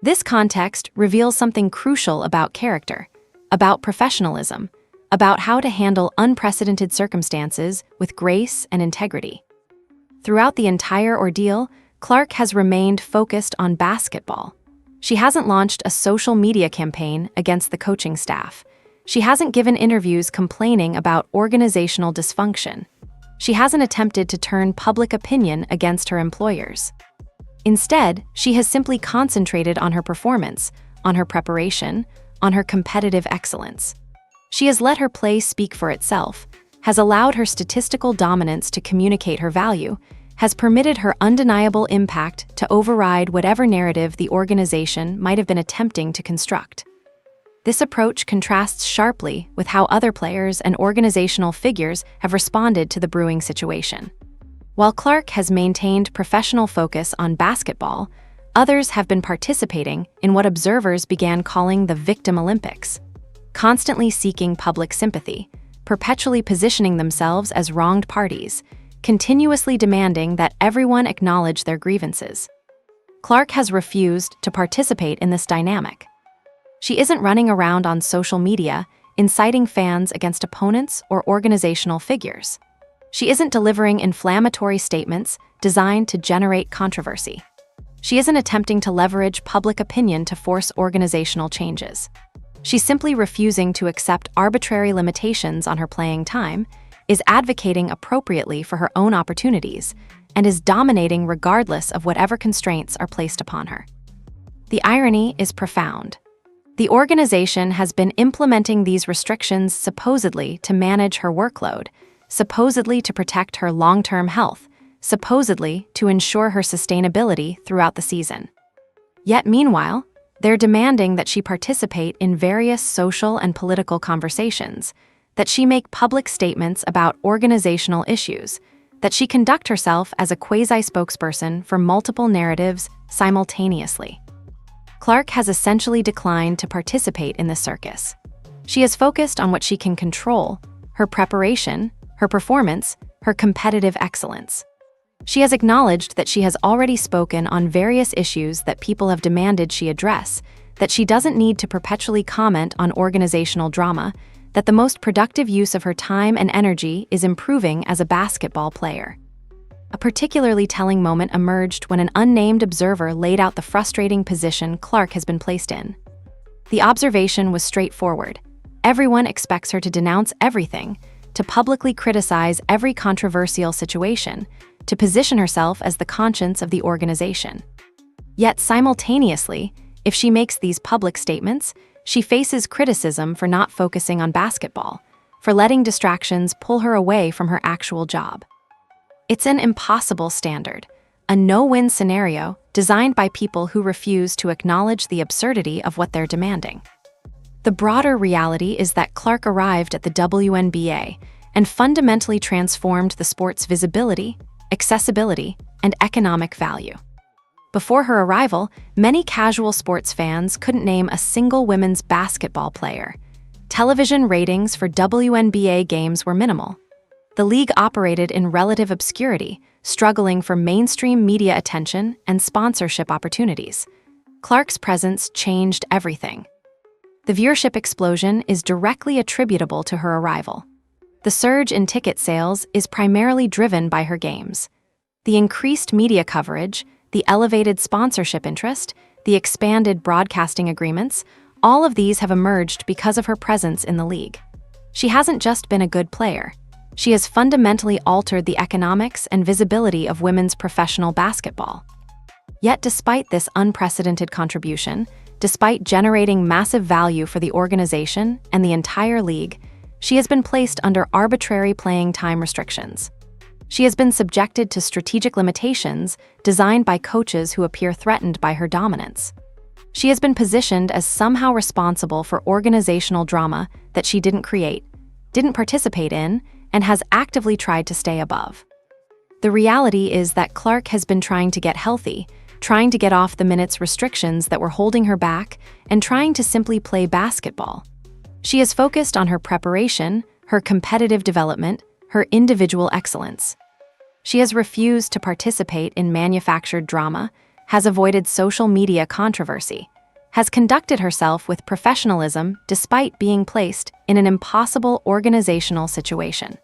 This context reveals something crucial about character, about professionalism, about how to handle unprecedented circumstances with grace and integrity. Throughout the entire ordeal, Clark has remained focused on basketball. She hasn't launched a social media campaign against the coaching staff. She hasn't given interviews complaining about organizational dysfunction. She hasn't attempted to turn public opinion against her employers. Instead, she has simply concentrated on her performance, on her preparation, on her competitive excellence. She has let her play speak for itself, has allowed her statistical dominance to communicate her value, has permitted her undeniable impact to override whatever narrative the organization might have been attempting to construct. This approach contrasts sharply with how other players and organizational figures have responded to the brewing situation. While Clark has maintained professional focus on basketball, others have been participating in what observers began calling the Victim Olympics, constantly seeking public sympathy, perpetually positioning themselves as wronged parties, continuously demanding that everyone acknowledge their grievances. Clark has refused to participate in this dynamic. She isn't running around on social media, inciting fans against opponents or organizational figures. She isn't delivering inflammatory statements designed to generate controversy. She isn't attempting to leverage public opinion to force organizational changes. She's simply refusing to accept arbitrary limitations on her playing time, is advocating appropriately for her own opportunities, and is dominating regardless of whatever constraints are placed upon her. The irony is profound. The organization has been implementing these restrictions supposedly to manage her workload, supposedly to protect her long-term health, supposedly to ensure her sustainability throughout the season. Yet meanwhile, they're demanding that she participate in various social and political conversations, that she make public statements about organizational issues, that she conduct herself as a quasi-spokesperson for multiple narratives simultaneously. Clark has essentially declined to participate in the circus. She is focused on what she can control: her preparation, her performance, her competitive excellence. She has acknowledged that she has already spoken on various issues that people have demanded she address, that she doesn't need to perpetually comment on organizational drama, that the most productive use of her time and energy is improving as a basketball player. A particularly telling moment emerged when an unnamed observer laid out the frustrating position Clark has been placed in. The observation was straightforward. Everyone expects her to denounce everything, to publicly criticize every controversial situation, to position herself as the conscience of the organization. Yet simultaneously, if she makes these public statements, she faces criticism for not focusing on basketball, for letting distractions pull her away from her actual job. It's an impossible standard, a no-win scenario designed by people who refuse to acknowledge the absurdity of what they're demanding. The broader reality is that Clark arrived at the WNBA and fundamentally transformed the sport's visibility, accessibility, and economic value. Before her arrival, many casual sports fans couldn't name a single women's basketball player. Television ratings for WNBA games were minimal. The league operated in relative obscurity, struggling for mainstream media attention and sponsorship opportunities. Clark's presence changed everything. The viewership explosion is directly attributable to her arrival. The surge in ticket sales is primarily driven by her games. The increased media coverage, the elevated sponsorship interest, the expanded broadcasting agreements, all of these have emerged because of her presence in the league. She hasn't just been a good player. She has fundamentally altered the economics and visibility of women's professional basketball. Yet despite this unprecedented contribution, despite generating massive value for the organization and the entire league, she has been placed under arbitrary playing time restrictions. She has been subjected to strategic limitations designed by coaches who appear threatened by her dominance. She has been positioned as somehow responsible for organizational drama that she didn't create, didn't participate in, and has actively tried to stay above. The reality is that Clark has been trying to get healthy, trying to get off the minutes restrictions that were holding her back, and trying to simply play basketball. She is focused on her preparation, her competitive development, her individual excellence. She has refused to participate in manufactured drama, has avoided social media controversy, has conducted herself with professionalism despite being placed in an impossible organizational situation.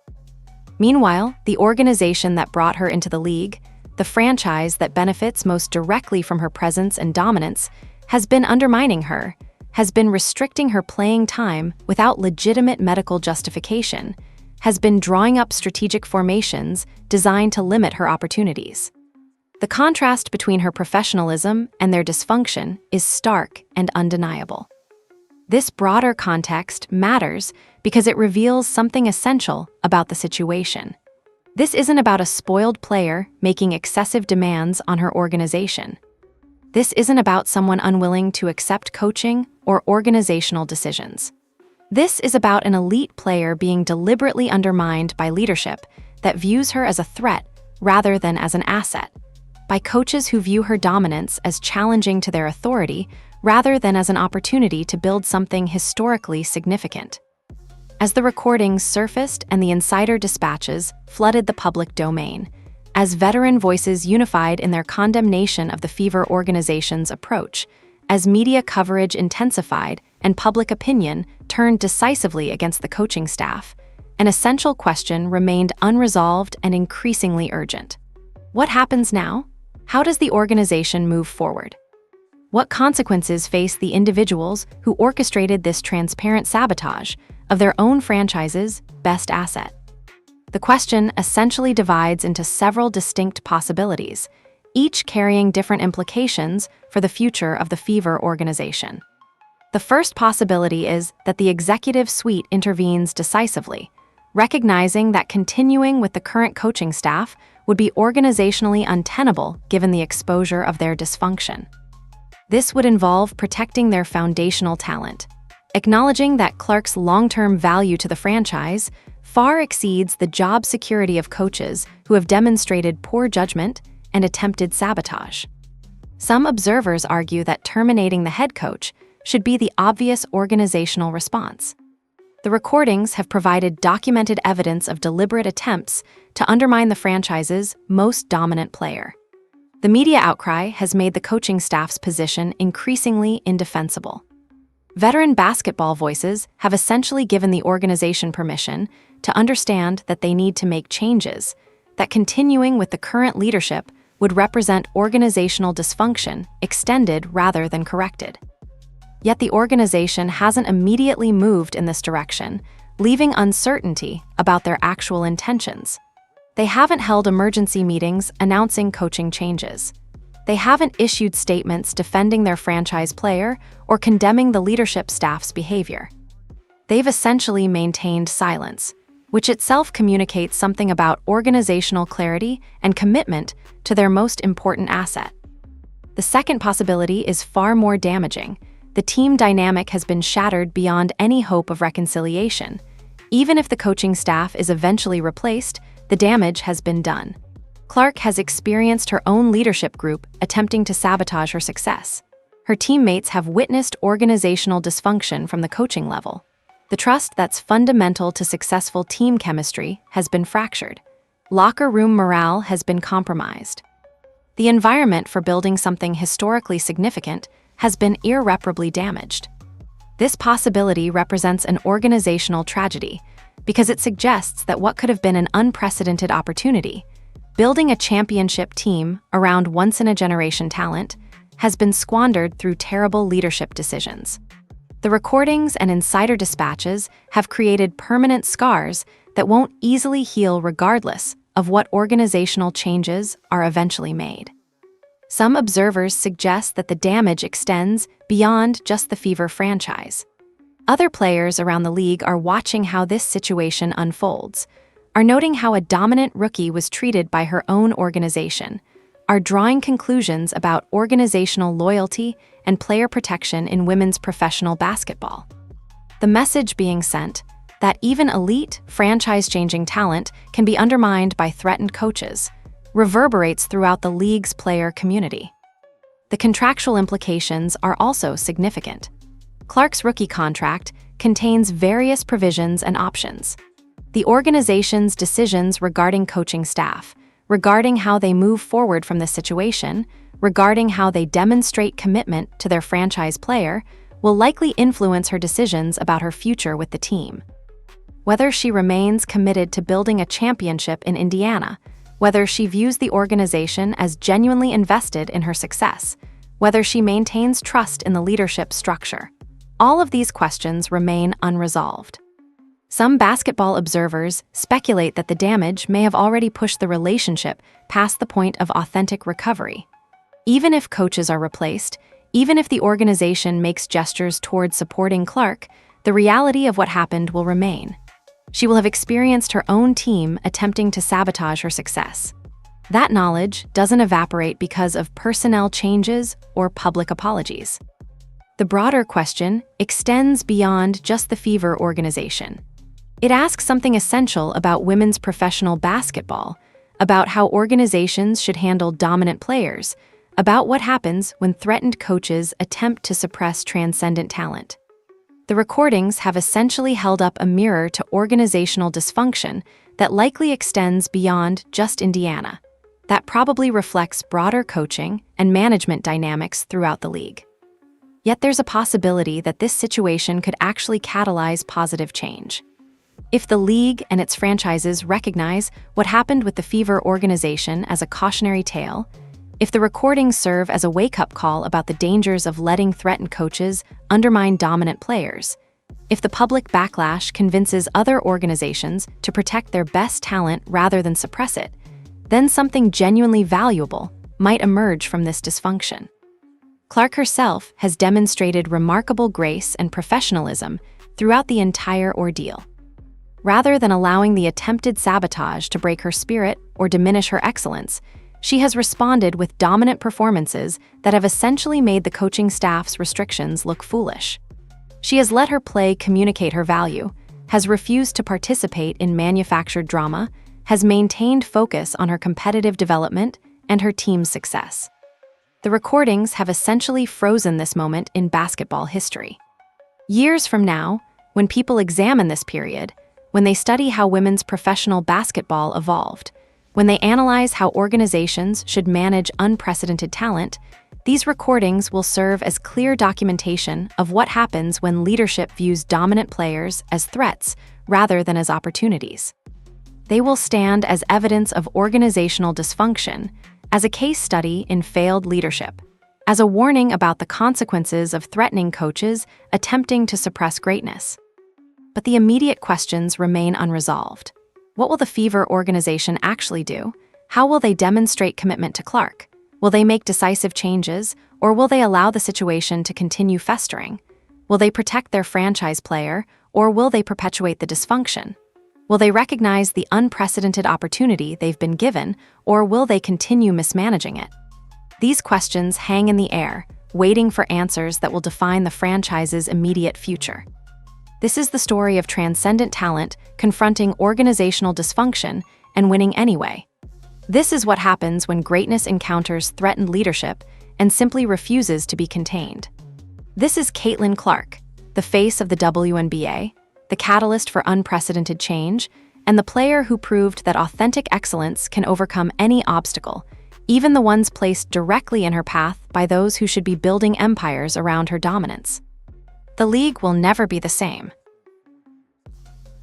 Meanwhile, the organization that brought her into the league, the franchise that benefits most directly from her presence and dominance, has been undermining her, has been restricting her playing time without legitimate medical justification, has been drawing up strategic formations designed to limit her opportunities. The contrast between her professionalism and their dysfunction is stark and undeniable. This broader context matters because it reveals something essential about the situation. This isn't about a spoiled player making excessive demands on her organization. This isn't about someone unwilling to accept coaching or organizational decisions. This is about an elite player being deliberately undermined by leadership that views her as a threat rather than as an asset, by coaches who view her dominance as challenging to their authority rather than as an opportunity to build something historically significant. As the recordings surfaced and the insider dispatches flooded the public domain, as veteran voices unified in their condemnation of the Fever organization's approach, as media coverage intensified and public opinion turned decisively against the coaching staff, an essential question remained unresolved and increasingly urgent. What happens now? How does the organization move forward? What consequences face the individuals who orchestrated this transparent sabotage of their own franchise's best asset? The question essentially divides into several distinct possibilities, each carrying different implications for the future of the Fever organization. The first possibility is that the executive suite intervenes decisively, recognizing that continuing with the current coaching staff would be organizationally untenable given the exposure of their dysfunction. This would involve protecting their foundational talent, acknowledging that Clark's long-term value to the franchise far exceeds the job security of coaches who have demonstrated poor judgment and attempted sabotage. Some observers argue that terminating the head coach should be the obvious organizational response. The recordings have provided documented evidence of deliberate attempts to undermine the franchise's most dominant player. The media outcry has made the coaching staff's position increasingly indefensible. Veteran basketball voices have essentially given the organization permission to understand that they need to make changes, that continuing with the current leadership would represent organizational dysfunction extended rather than corrected. Yet the organization hasn't immediately moved in this direction, leaving uncertainty about their actual intentions. They haven't held emergency meetings announcing coaching changes. They haven't issued statements defending their franchise player or condemning the leadership staff's behavior. They've essentially maintained silence, which itself communicates something about organizational clarity and commitment to their most important asset. The second possibility is far more damaging. The team dynamic has been shattered beyond any hope of reconciliation. Even if the coaching staff is eventually replaced, the damage has been done. Clark has experienced her own leadership group attempting to sabotage her success. Her teammates have witnessed organizational dysfunction from the coaching level. The trust that's fundamental to successful team chemistry has been fractured. Locker room morale has been compromised. The environment for building something historically significant has been irreparably damaged. This possibility represents an organizational tragedy because it suggests that what could have been an unprecedented opportunity, building a championship team around once-in-a-generation talent, has been squandered through terrible leadership decisions. The recordings and insider dispatches have created permanent scars that won't easily heal regardless of what organizational changes are eventually made. Some observers suggest that the damage extends beyond just the Fever franchise. Other players around the league are watching how this situation unfolds, are noting how a dominant rookie was treated by her own organization, are drawing conclusions about organizational loyalty and player protection in women's professional basketball. The message being sent that even elite, franchise-changing talent can be undermined by threatened coaches reverberates throughout the league's player community. The contractual implications are also significant. Clark's rookie contract contains various provisions and options. The organization's decisions regarding coaching staff, regarding how they move forward from this situation, regarding how they demonstrate commitment to their franchise player, will likely influence her decisions about her future with the team. Whether she remains committed to building a championship in Indiana, whether she views the organization as genuinely invested in her success, whether she maintains trust in the leadership structure, all of these questions remain unresolved. Some basketball observers speculate that the damage may have already pushed the relationship past the point of authentic recovery. Even if coaches are replaced, even if the organization makes gestures toward supporting Clark, the reality of what happened will remain. She will have experienced her own team attempting to sabotage her success. That knowledge doesn't evaporate because of personnel changes or public apologies. The broader question extends beyond just the Fever organization. It asks something essential about women's professional basketball, about how organizations should handle dominant players, about what happens when threatened coaches attempt to suppress transcendent talent. The recordings have essentially held up a mirror to organizational dysfunction that likely extends beyond just Indiana, that probably reflects broader coaching and management dynamics throughout the league. Yet there's a possibility that this situation could actually catalyze positive change. If the league and its franchises recognize what happened with the Fever organization as a cautionary tale, if the recordings serve as a wake-up call about the dangers of letting threatened coaches undermine dominant players, if the public backlash convinces other organizations to protect their best talent rather than suppress it, then something genuinely valuable might emerge from this dysfunction. Clark herself has demonstrated remarkable grace and professionalism throughout the entire ordeal. Rather than allowing the attempted sabotage to break her spirit or diminish her excellence, she has responded with dominant performances that have essentially made the coaching staff's restrictions look foolish. She has let her play communicate her value, has refused to participate in manufactured drama, has maintained focus on her competitive development and her team's success. The recordings have essentially frozen this moment in basketball history. Years from now, when people examine this period, when they study how women's professional basketball evolved, when they analyze how organizations should manage unprecedented talent, these recordings will serve as clear documentation of what happens when leadership views dominant players as threats rather than as opportunities. They will stand as evidence of organizational dysfunction, as a case study in failed leadership, as a warning about the consequences of threatening coaches attempting to suppress greatness. But the immediate questions remain unresolved. What will the Fever organization actually do? How will they demonstrate commitment to Clark? Will they make decisive changes, or will they allow the situation to continue festering? Will they protect their franchise player, or will they perpetuate the dysfunction? Will they recognize the unprecedented opportunity they've been given, or will they continue mismanaging it? These questions hang in the air, waiting for answers that will define the franchise's immediate future. This is the story of transcendent talent confronting organizational dysfunction and winning anyway. This is what happens when greatness encounters threatened leadership and simply refuses to be contained. This is Caitlyn Clark, the face of the WNBA, the catalyst for unprecedented change, and the player who proved that authentic excellence can overcome any obstacle, even the ones placed directly in her path by those who should be building empires around her dominance. The league will never be the same.